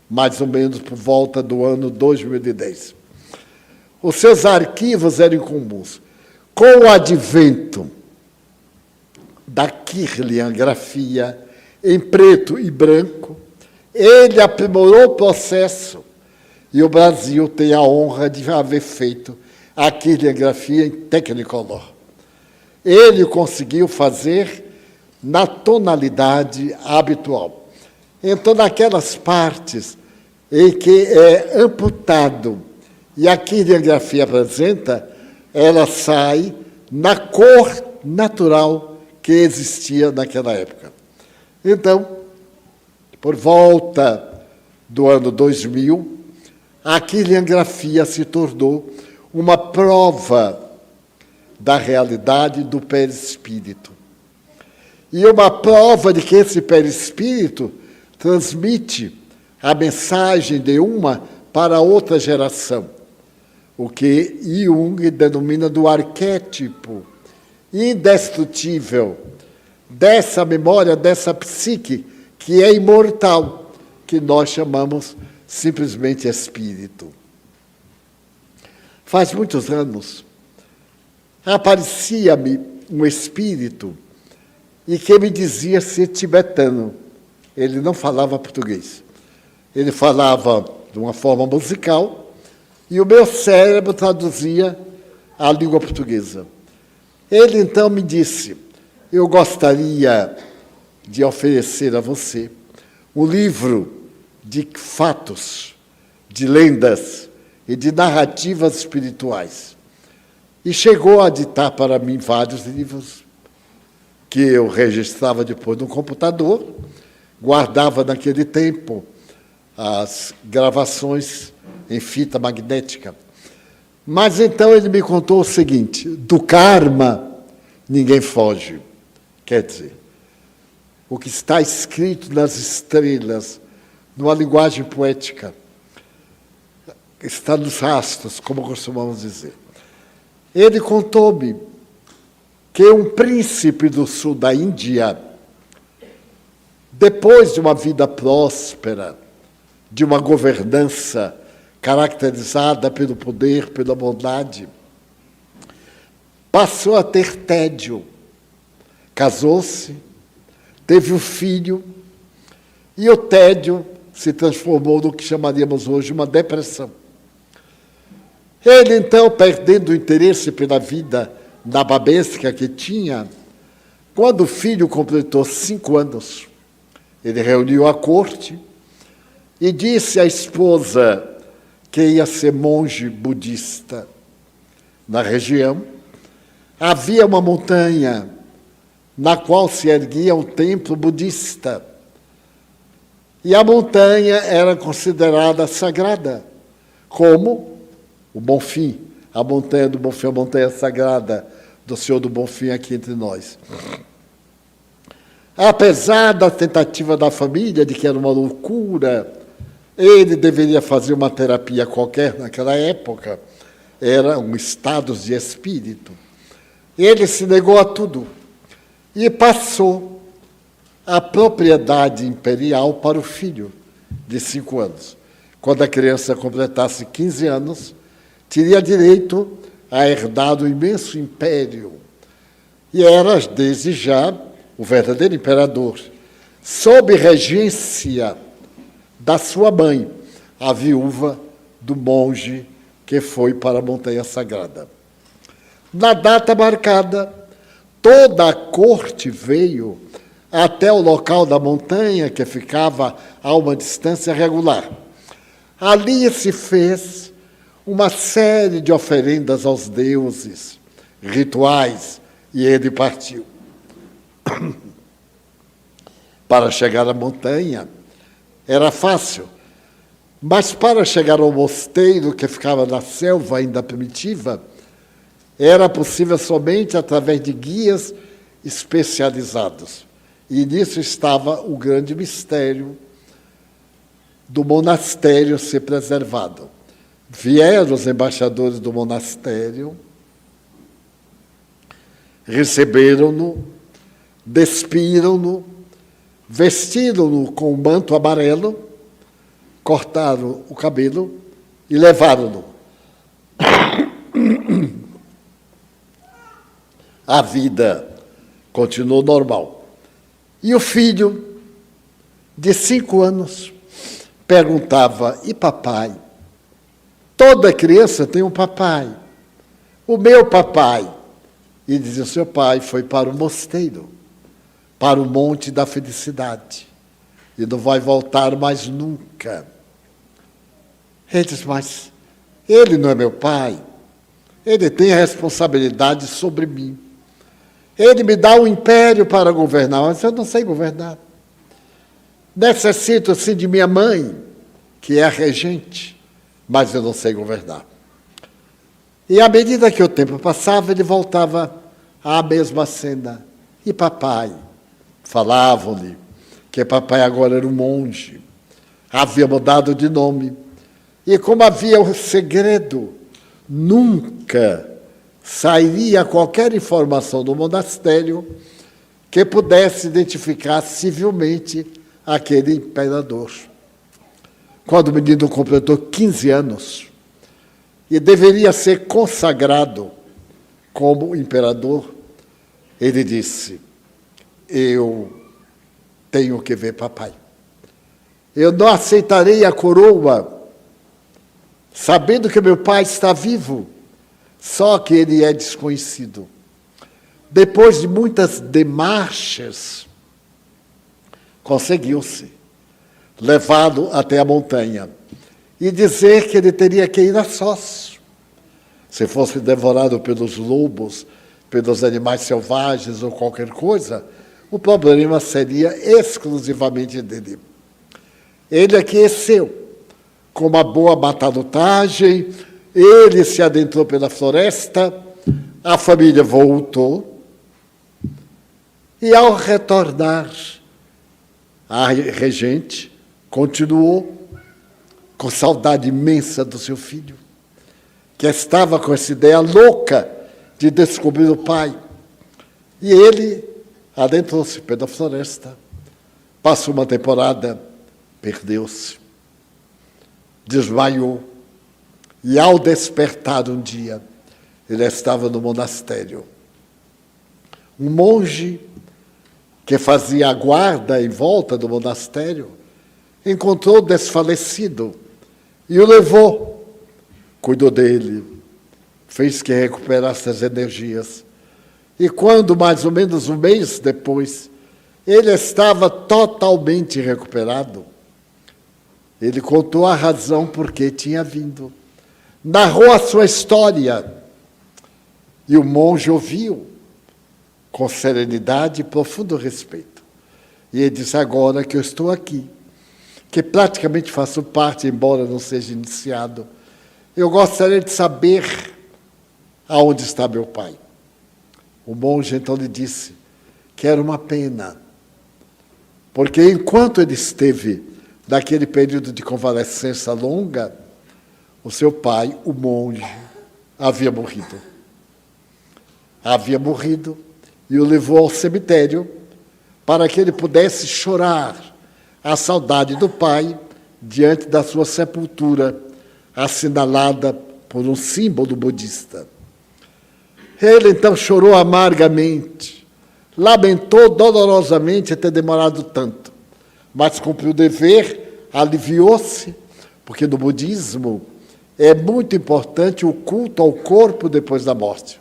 mais ou menos por volta do ano 2010. Os seus arquivos eram incomuns. Com o advento da quirliangrafia, em preto e branco, ele aprimorou o processo e o Brasil tem a honra de haver feito a quirliangrafia em Technicolor. Ele conseguiu fazer na tonalidade habitual. Então, naquelas partes em que é amputado e a quirliangrafia apresenta, ela sai na cor natural que existia naquela época. Então, por volta do ano 2000, a quirliangrafia se tornou uma prova da realidade do perispírito. E uma prova de que esse perispírito transmite a mensagem de uma para outra geração, o que Jung denomina do arquétipo indestrutível dessa memória, dessa psique, que é imortal, que nós chamamos simplesmente espírito. Faz muitos anos, aparecia-me um espírito e que me dizia ser tibetano. Ele não falava português. Ele falava de uma forma musical e o meu cérebro traduzia a língua portuguesa. Ele então me disse: eu gostaria de oferecer a você um livro de fatos, de lendas e de narrativas espirituais. E chegou a ditar para mim vários livros que eu registrava depois no computador, guardava naquele tempo as gravações em fita magnética. Mas então ele me contou o seguinte: do karma ninguém foge. Quer dizer, o que está escrito nas estrelas, numa linguagem poética, está nos rastros, como costumamos dizer. Ele contou-me que um príncipe do sul da Índia, depois de uma vida próspera, de uma governança caracterizada pelo poder, pela bondade, passou a ter tédio, casou-se, teve um filho, e o tédio se transformou no que chamaríamos hoje uma depressão. Ele, então, perdendo o interesse pela vida nababesca que tinha, quando o filho completou 5 anos, ele reuniu a corte e disse à esposa que ia ser monge budista. Na região havia uma montanha na qual se erguia um templo budista. E a montanha era considerada sagrada, como o Bonfim, a montanha do Bonfim, a montanha sagrada do Senhor do Bonfim aqui entre nós. Apesar da tentativa da família de que era uma loucura, ele deveria fazer uma terapia qualquer naquela época, eram estados de espírito. Ele se negou a tudo e passou a propriedade imperial para o filho de 5 anos. Quando a criança completasse 15 anos, teria direito a herdar o imenso império. E era, desde já, o verdadeiro imperador, sob regência da sua mãe, a viúva do monge que foi para a Montanha Sagrada. Na data marcada, toda a corte veio até o local da montanha, que ficava a uma distância regular. Ali se fez uma série de oferendas aos deuses, rituais E ele partiu. Para chegar à montanha, era fácil, mas para chegar ao mosteiro, que ficava na selva ainda primitiva, era possível somente através de guias especializados. E nisso estava o grande mistério do monastério ser preservado. Vieram os embaixadores do monastério, receberam-no, despiram-no, vestiram-no com um manto amarelo, cortaram o cabelo e levaram-no. A vida continuou normal. E o filho, de 5 anos, perguntava: e papai? Toda criança tem um papai. O meu papai. E dizia: seu pai foi para o mosteiro, para o Monte da Felicidade, e não vai voltar mais nunca. Ele diz: mas ele não é meu pai, ele tem a responsabilidade sobre mim. Ele me dá um império para governar, mas eu não sei governar. Necessito, sim, de minha mãe, que é a regente, mas eu não sei governar. E à medida que o tempo passava, ele voltava à mesma cena. E papai? Falavam-lhe que papai agora era um monge, havia mudado de nome. E como havia um segredo, nunca sairia qualquer informação do monastério que pudesse identificar civilmente aquele imperador. Quando o menino completou 15 anos e deveria ser consagrado como imperador, ele disse: eu tenho que ver papai. Eu não aceitarei a coroa, sabendo que meu pai está vivo, só que ele é desconhecido. Depois de muitas demarches, conseguiu-se levá-lo até a montanha e dizer que ele teria que ir a sós. Se fosse devorado pelos lobos, pelos animais selvagens ou qualquer coisa, o problema seria exclusivamente dele. Ele aqueceu com uma boa batalhotagem, ele se adentrou pela floresta, a família voltou, e ao retornar, a regente continuou com saudade imensa do seu filho, que estava com essa ideia louca de descobrir o pai. E ele adentrou-se pela floresta, passou uma temporada, perdeu-se, desmaiou, e ao despertar um dia, ele estava no monastério. Um monge que fazia a guarda em volta do monastério encontrou desfalecido e o levou, cuidou dele, fez que recuperasse as energias. E quando, mais ou menos um mês depois, ele estava totalmente recuperado, ele contou a razão por que tinha vindo. Narrou a sua história. E o monge ouviu com serenidade e profundo respeito. E ele disse: agora que eu estou aqui, que praticamente faço parte, embora não seja iniciado, eu gostaria de saber aonde está meu pai. O monge então lhe disse que era uma pena, porque enquanto ele esteve naquele período de convalescença longa, o seu pai, o monge, havia morrido. Havia morrido e o levou ao cemitério para que ele pudesse chorar a saudade do pai diante da sua sepultura, assinalada por um símbolo budista. Ele então chorou amargamente, lamentou dolorosamente ter demorado tanto, mas cumpriu o dever, aliviou-se, porque no budismo é muito importante o culto ao corpo depois da morte.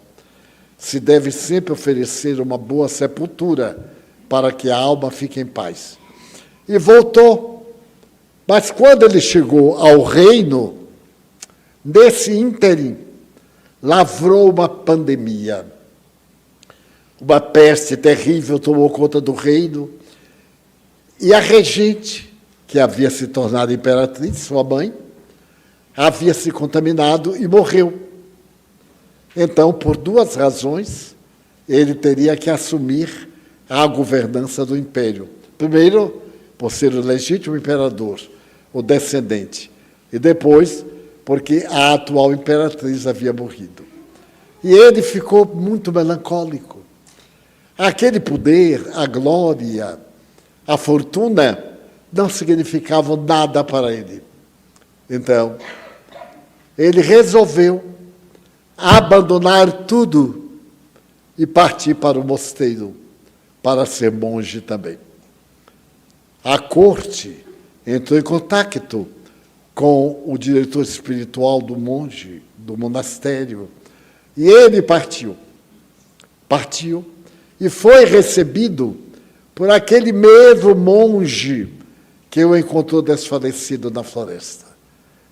Se deve sempre oferecer uma boa sepultura para que a alma fique em paz. E voltou. Mas quando ele chegou ao reino, nesse ínterim, lavrou uma pandemia. Uma peste terrível tomou conta do reino, e a regente, que havia se tornado imperatriz, sua mãe, havia se contaminado e morreu. Então, por duas razões, ele teria que assumir a governança do império. Primeiro, por ser o legítimo imperador, o descendente, e depois, porque a atual imperatriz havia morrido. E ele ficou muito melancólico. Aquele poder, a glória, a fortuna, não significavam nada para ele. Então, ele resolveu abandonar tudo e partir para o mosteiro, para ser monge também. A corte entrou em contato com o diretor espiritual do monge, do monastério, e ele partiu. Partiu e foi recebido por aquele mesmo monge que o encontrou desfalecido na floresta.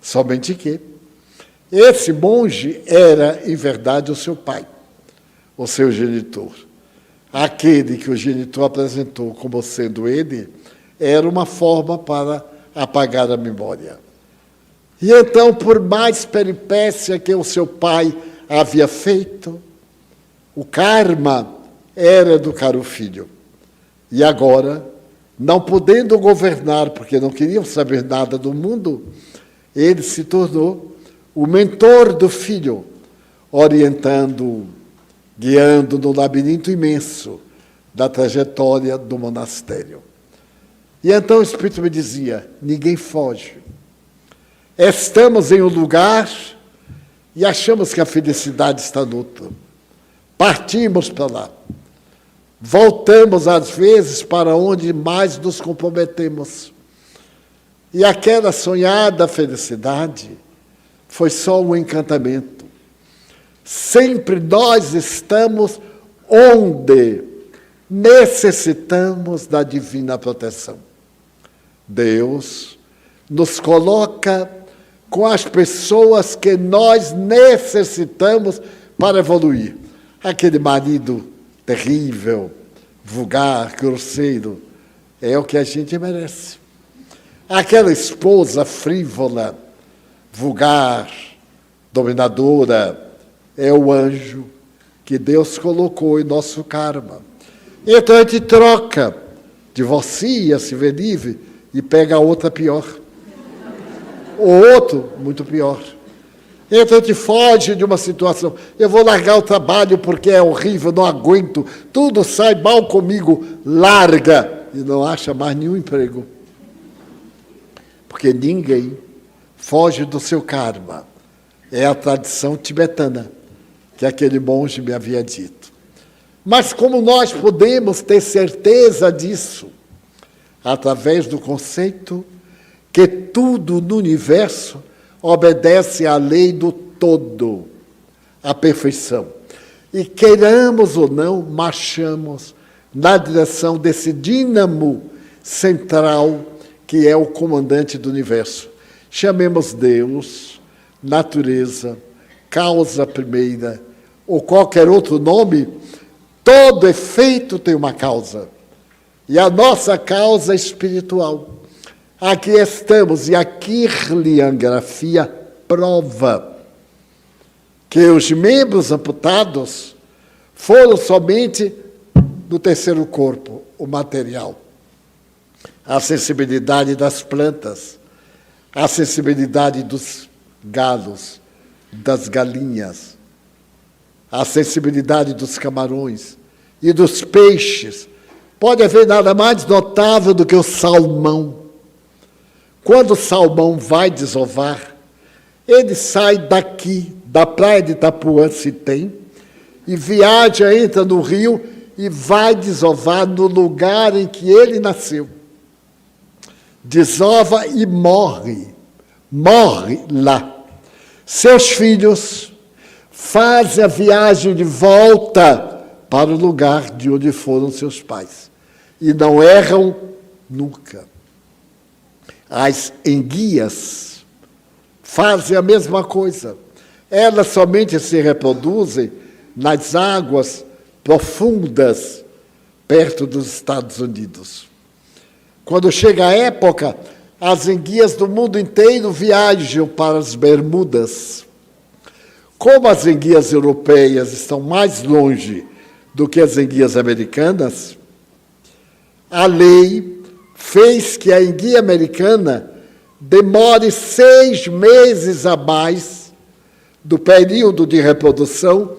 Somente que esse monge era, em verdade, o seu pai, o seu genitor. Aquele que o genitor apresentou como sendo ele, era uma forma para apagar a memória. E então, por mais peripécia que o seu pai havia feito, o karma era educar o filho. E agora, não podendo governar, porque não queriam saber nada do mundo, ele se tornou o mentor do filho, orientando, guiando no labirinto imenso da trajetória do monastério. E então o Espírito me dizia, ninguém foge. Estamos em um lugar e achamos que a felicidade está no outro. Partimos para lá. Voltamos, às vezes, para onde mais nos comprometemos. E aquela sonhada felicidade foi só um encantamento. Sempre nós estamos onde necessitamos da divina proteção. Deus nos coloca com as pessoas que nós necessitamos para evoluir. Aquele marido terrível, vulgar, grosseiro, é o que a gente merece. Aquela esposa frívola, vulgar, dominadora, é o anjo que Deus colocou em nosso karma. Então a gente troca, divorcia, se vê livre e pega a outra pior. O outro, muito pior. Então a gente foge de uma situação. Eu vou largar o trabalho porque é horrível, não aguento, tudo sai mal comigo, larga e não acha mais nenhum emprego. Porque ninguém foge do seu karma. É a tradição tibetana, que aquele monge me havia dito. Mas como nós podemos ter certeza disso? Através do conceito que tudo no universo obedece à lei do todo, à perfeição. E queiramos ou não, marchamos na direção desse dínamo central que é o comandante do universo. Chamemos Deus, natureza, causa primeira, ou qualquer outro nome, todo efeito tem uma causa. E a nossa causa é espiritual. Aqui estamos, e a Kirliangrafia prova que os membros amputados foram somente do terceiro corpo, o material. A sensibilidade das plantas, a sensibilidade dos galos, das galinhas, a sensibilidade dos camarões e dos peixes. Pode haver nada mais notável do que o salmão. Quando o salmão vai desovar, ele sai daqui, da praia de Itapuã, se tem, e viaja, entra no rio e vai desovar no lugar em que ele nasceu. Desova e morre lá. Seus filhos fazem a viagem de volta para o lugar de onde foram seus pais. E não erram nunca. As enguias fazem a mesma coisa. Elas somente se reproduzem nas águas profundas perto dos Estados Unidos. Quando chega a época, as enguias do mundo inteiro viajam para as Bermudas. Como as enguias europeias estão mais longe do que as enguias americanas, a lei fez que a enguia americana demore 6 meses a mais do período de reprodução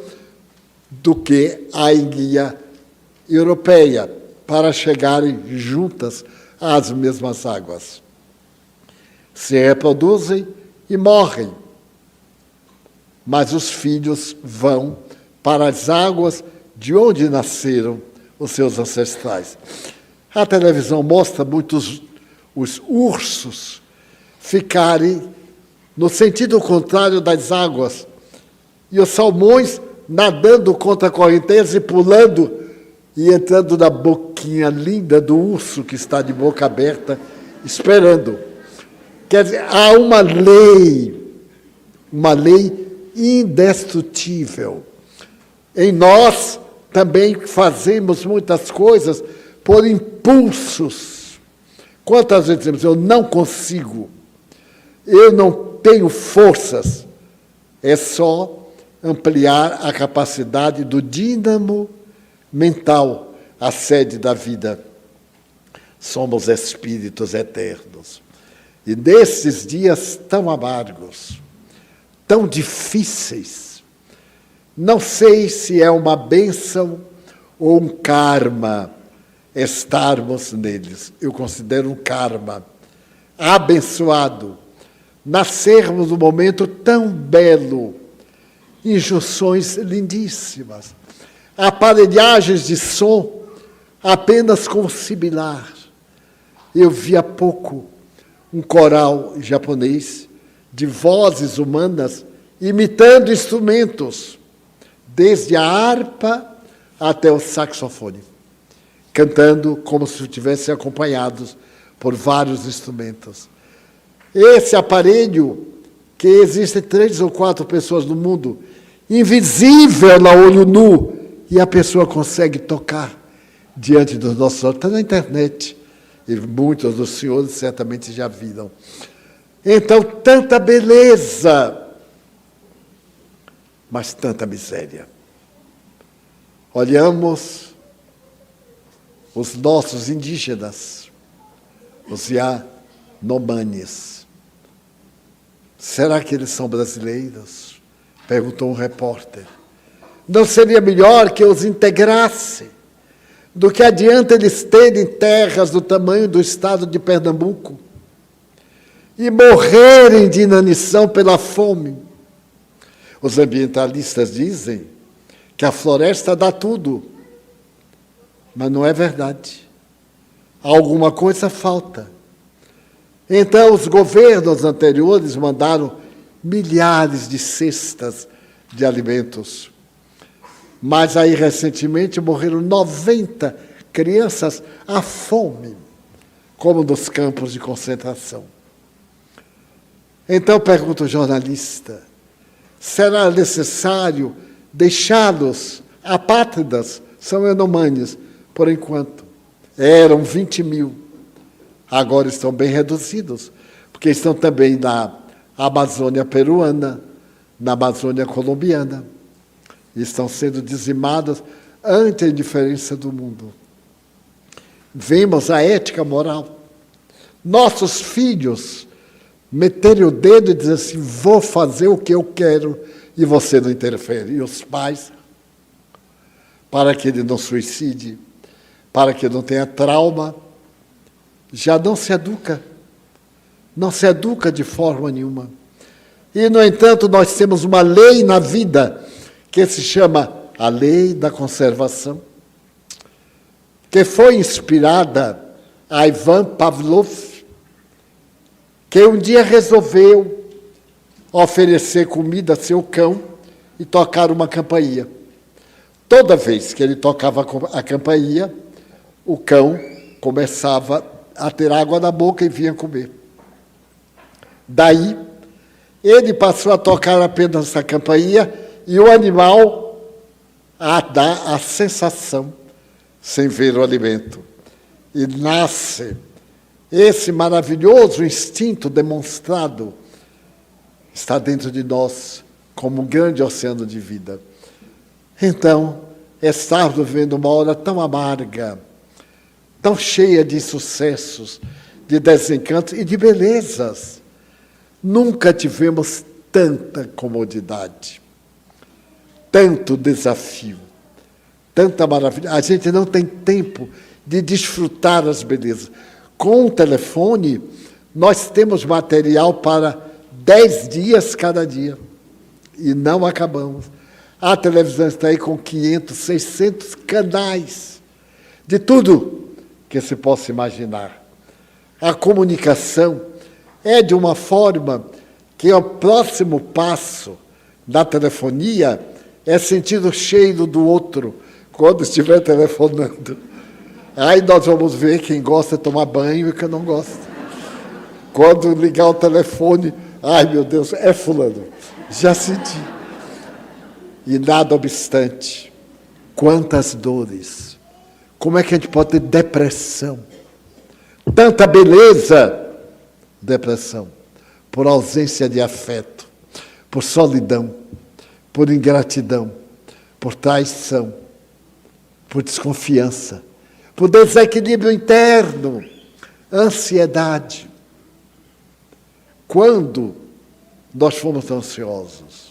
do que a enguia europeia, para chegarem juntas às mesmas águas. Se reproduzem e morrem, mas os filhos vão para as águas de onde nasceram os seus ancestrais. A televisão mostra muitos os ursos ficarem no sentido contrário das águas, e os salmões nadando contra a correnteza e pulando e entrando na boquinha linda do urso que está de boca aberta, esperando. Quer dizer, há uma lei indestrutível. Em nós também fazemos muitas coisas por impulsos. Quantas vezes dizemos, eu não consigo, eu não tenho forças. É só ampliar a capacidade do dínamo mental, a sede da vida. Somos espíritos eternos. E nesses dias tão amargos, tão difíceis, não sei se é uma bênção ou um karma estarmos neles. Eu considero um karma abençoado, nascermos num momento tão belo, injunções lindíssimas, aparelhagens de som apenas com sibilar. Eu vi há pouco um coral japonês de vozes humanas imitando instrumentos, desde a harpa até o saxofone, cantando como se estivessem acompanhados por vários instrumentos. Esse aparelho, que existem 3 ou 4 pessoas no mundo, invisível a olho nu, e a pessoa consegue tocar diante dos nossos olhos. Está na internet, e muitos dos senhores certamente já viram. Então, tanta beleza, mas tanta miséria. Olhamos os nossos indígenas, os Yanomamis. Será que eles são brasileiros? Perguntou um repórter. Não seria melhor que os integrasse? Do que adianta eles terem terras do tamanho do estado de Pernambuco e morrerem de inanição pela fome? Os ambientalistas dizem que a floresta dá tudo, mas não é verdade. Alguma coisa falta. Então, os governos anteriores mandaram milhares de cestas de alimentos. Mas aí, recentemente, morreram 90 crianças à fome, como nos campos de concentração. Então, pergunta o jornalista, será necessário deixá-los apátridas? São Yanomamis, por enquanto. Eram 20 mil. Agora estão bem reduzidos, porque estão também na Amazônia peruana, na Amazônia colombiana. Estão sendo dizimados ante a indiferença do mundo. Vemos a ética moral. Nossos filhos meterem o dedo e dizer assim, vou fazer o que eu quero e você não interfere. E os pais, para que ele não suicide, para que não tenha trauma, já não se educa. Não se educa de forma nenhuma. E, no entanto, nós temos uma lei na vida que se chama a lei da conservação, que foi inspirada a Ivan Pavlov, que um dia resolveu oferecer comida a seu cão e tocar uma campainha. Toda vez que ele tocava a campainha, o cão começava a ter água na boca e vinha comer. Daí, ele passou a tocar apenas a campainha e o animal a dar a sensação sem ver o alimento. E nasce esse maravilhoso instinto demonstrado, está dentro de nós como um grande oceano de vida. Então, estamos vivendo uma hora tão amarga, tão cheia de sucessos, de desencantos e de belezas. Nunca tivemos tanta comodidade, tanto desafio, tanta maravilha. A gente não tem tempo de desfrutar as belezas. Com o telefone, nós temos material para 10 dias cada dia e não acabamos. A televisão está aí com 500, 600 canais de tudo que se possa imaginar. A comunicação é de uma forma que o próximo passo da telefonia é sentir o cheiro do outro quando estiver telefonando. Aí nós vamos ver quem gosta de tomar banho e quem não gosta. Quando ligar o telefone, ai meu Deus, é fulano, já senti. E nada obstante, quantas dores. Como é que a gente pode ter depressão? Tanta beleza, depressão, por ausência de afeto, por solidão, por ingratidão, por traição, por desconfiança, por desequilíbrio interno, ansiedade. Quando nós fomos ansiosos?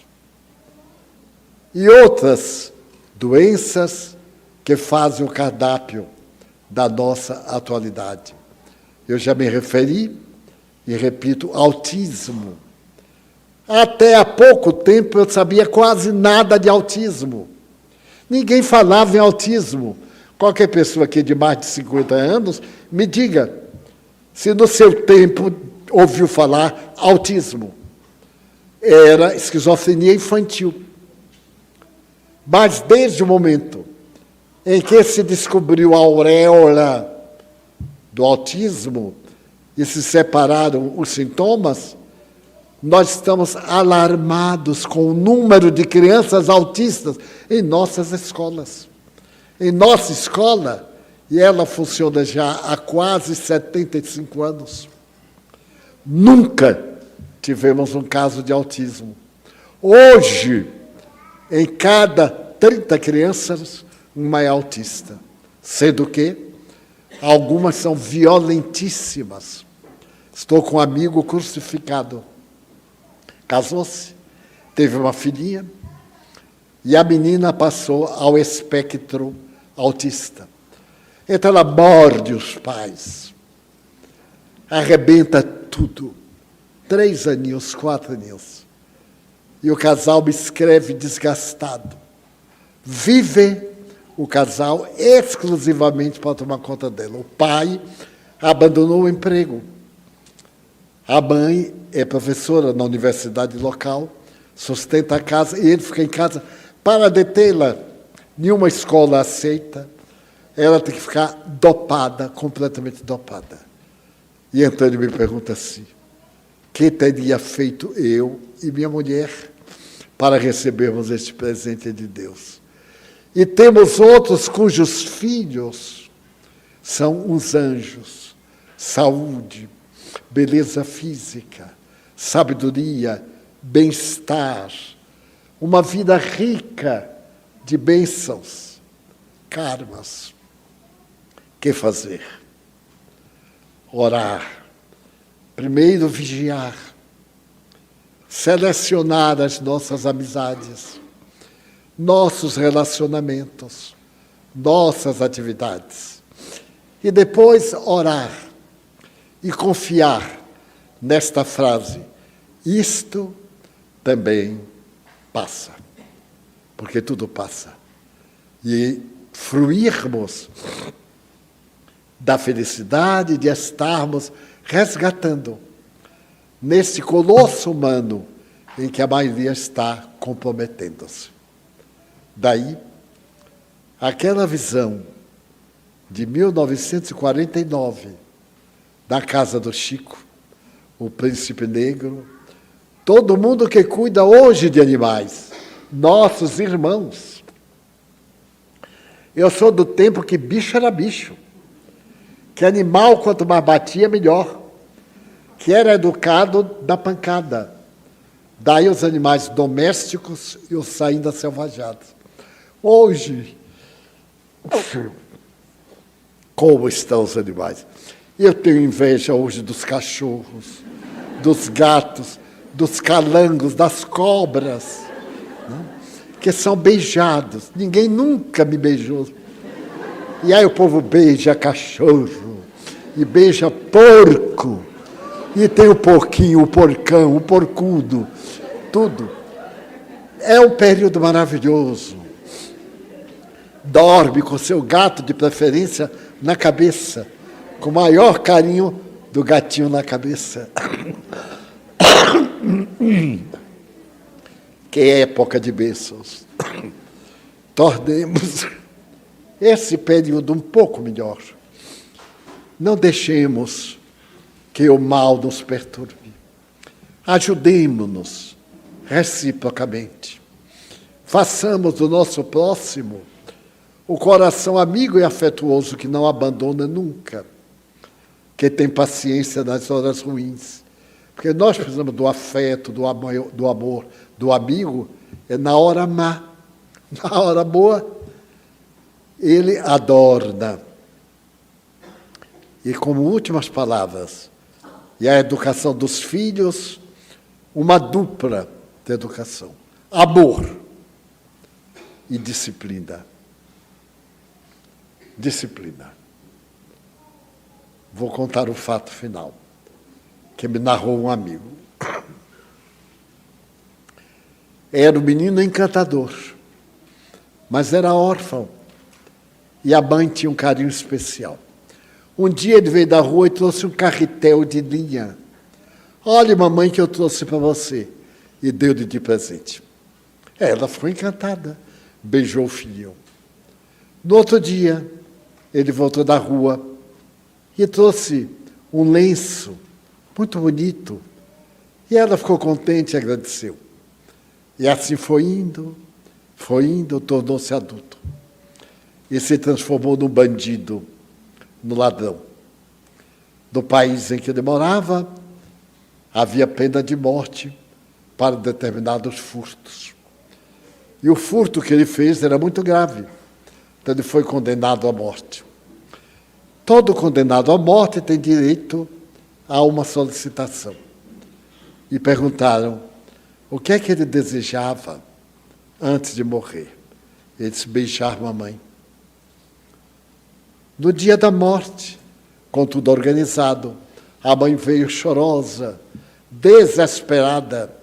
E outras doenças que fazem o cardápio da nossa atualidade. Eu já me referi e repito, autismo. Até há pouco tempo eu sabia quase nada de autismo. Ninguém falava em autismo. Qualquer pessoa aqui de mais de 50 anos, me diga se no seu tempo ouviu falar autismo. Era esquizofrenia infantil. Mas desde o momento em que se descobriu a auréola do autismo e se separaram os sintomas, nós estamos alarmados com o número de crianças autistas em nossas escolas. Em nossa escola, e ela funciona já há quase 75 anos, nunca tivemos um caso de autismo. Hoje, em cada 30 crianças, uma é autista, sendo que algumas são violentíssimas. Estou com um amigo crucificado. Casou-se, teve uma filhinha, e a menina passou ao espectro autista. Então ela morde os pais, arrebenta tudo. 3 aninhos, 4 aninhos. E o casal me escreve desgastado. Vive o casal exclusivamente para tomar conta dela. O pai abandonou o emprego. A mãe é professora na universidade local, sustenta a casa, e ele fica em casa para detê-la. Nenhuma escola aceita. Ela tem que ficar dopada, completamente dopada. E então ele me pergunta assim, o que teria feito eu e minha mulher para recebermos este presente de Deus? E temos outros cujos filhos são uns anjos, saúde, beleza física, sabedoria, bem-estar, uma vida rica de bênçãos, karmas. O que fazer? Orar. Primeiro, vigiar. Selecionar as nossas amizades, nossos relacionamentos, nossas atividades. E depois, orar. E confiar nesta frase, isto também passa, porque tudo passa. E fruirmos da felicidade de estarmos resgatando nesse colosso humano em que a maioria está comprometendo-se. Daí, aquela visão de 1949, da casa do Chico, o príncipe negro, todo mundo que cuida hoje de animais, nossos irmãos, Eu sou do tempo que bicho era bicho. Que animal, quanto mais batia, melhor. Que era educado da pancada. Daí os animais domésticos e os ainda selvajados. Hoje, como estão os animais? Eu tenho inveja hoje dos cachorros, dos gatos, dos calangos, das cobras, né? Que são beijados. Ninguém nunca me beijou. E aí o povo beija cachorro, e beija porco, e tem o porquinho, o porcão, o porcudo, tudo. É um período maravilhoso. Dorme com seu gato, de preferência, na cabeça, com o maior carinho do gatinho na cabeça. Que é época de bênçãos. Tornemos esse período um pouco melhor. Não deixemos que o mal nos perturbe. Ajudemo-nos reciprocamente. Façamos do nosso próximo o coração amigo e afetuoso que não abandona nunca, que tem paciência nas horas ruins. Porque nós precisamos do afeto, do amor, do amigo, é na hora má. Na hora boa, ele adorna. E como últimas palavras, e a educação dos filhos, uma dupla de educação. Amor e disciplina. Disciplina. Vou contar o fato final, que me narrou um amigo. Era um menino encantador, mas era órfão, e a mãe tinha um carinho especial. Um dia ele veio da rua e trouxe um carretel de linha. Olha, mamãe, que eu trouxe para você. E deu-lhe de presente. Ela ficou encantada, beijou o filho. No outro dia, ele voltou da rua e trouxe um lenço muito bonito. E ela ficou contente e agradeceu. E assim foi indo, tornou-se adulto. E se transformou num bandido, no ladrão. No país em que ele morava, havia pena de morte para determinados furtos. E o furto que ele fez era muito grave. Então ele foi condenado à morte. Todo condenado à morte tem direito a uma solicitação. E perguntaram o que é que ele desejava antes de morrer. Ele disse: beijar mamãe. No dia da morte, com tudo organizado, a mãe veio chorosa, desesperada.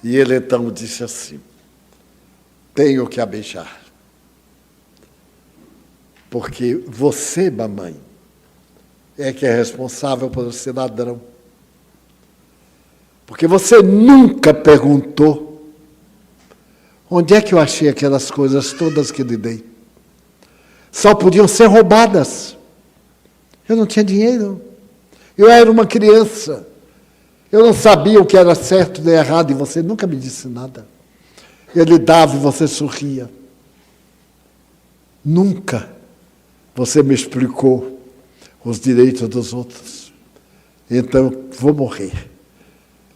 E ele então disse assim: tenho que a beijar. Porque você, mamãe, é que é responsável por ser ladrão. Porque você nunca perguntou onde é que eu achei aquelas coisas todas que lhe dei. Só podiam ser roubadas. Eu não tinha dinheiro. Eu era uma criança. Eu não sabia o que era certo nem errado, e você nunca me disse nada. Ele dava e você sorria. Nunca você me explicou os direitos dos outros. Então, vou morrer.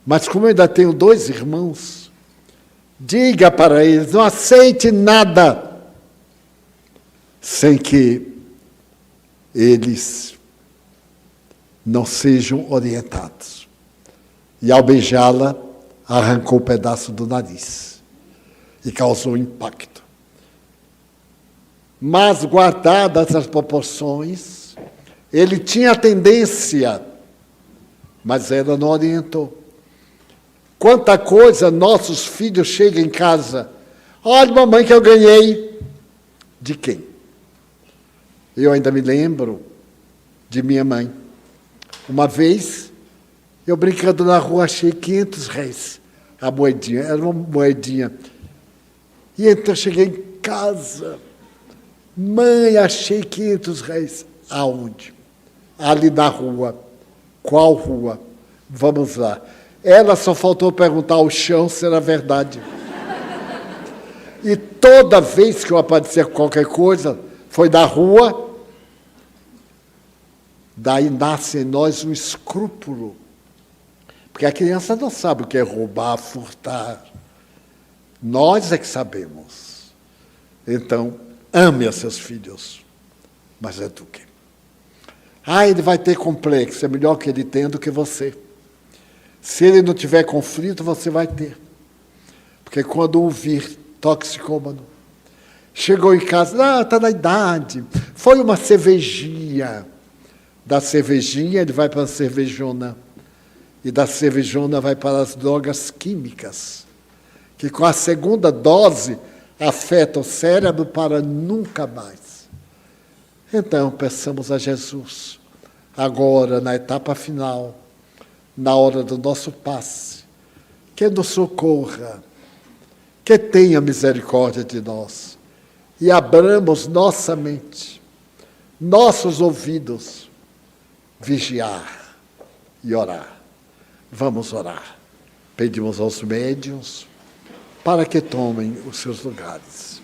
Mas como eu ainda tenho 2 irmãos, diga para eles, não aceite nada sem que eles não sejam orientados. E ao beijá-la, arrancou um pedaço do nariz e causou impacto. Mas, guardadas as proporções, ele tinha a tendência, mas ela não orientou. Quanta coisa nossos filhos chegam em casa. Olha, mamãe, que eu ganhei. De quem? Eu ainda me lembro de minha mãe. Uma vez, eu brincando na rua, achei R$500, a moedinha, era uma moedinha. E então cheguei em casa. Mãe, achei R$500. Aonde? Ali na rua. Qual rua? Vamos lá. Ela só faltou perguntar ao chão se era verdade. E toda vez que eu aparecer qualquer coisa, foi da rua, daí nasce em nós um escrúpulo. Porque a criança não sabe o que é roubar, furtar. Nós é que sabemos. Então, ame a seus filhos, mas eduque. Ele vai ter complexo, é melhor que ele tenha do que você. Se ele não tiver conflito, você vai ter. Porque quando um vir toxicômano, chegou em casa, está na idade, foi uma cervejinha. Da cervejinha ele vai para a cervejona. E da cervejona vai para as drogas químicas, que com a segunda dose afeta o cérebro para nunca mais. Então, peçamos a Jesus, agora, na etapa final, na hora do nosso passe, que nos socorra, que tenha misericórdia de nós e abramos nossa mente, nossos ouvidos, vigiar e orar. Vamos orar. Pedimos aos médiuns para que tomem os seus lugares.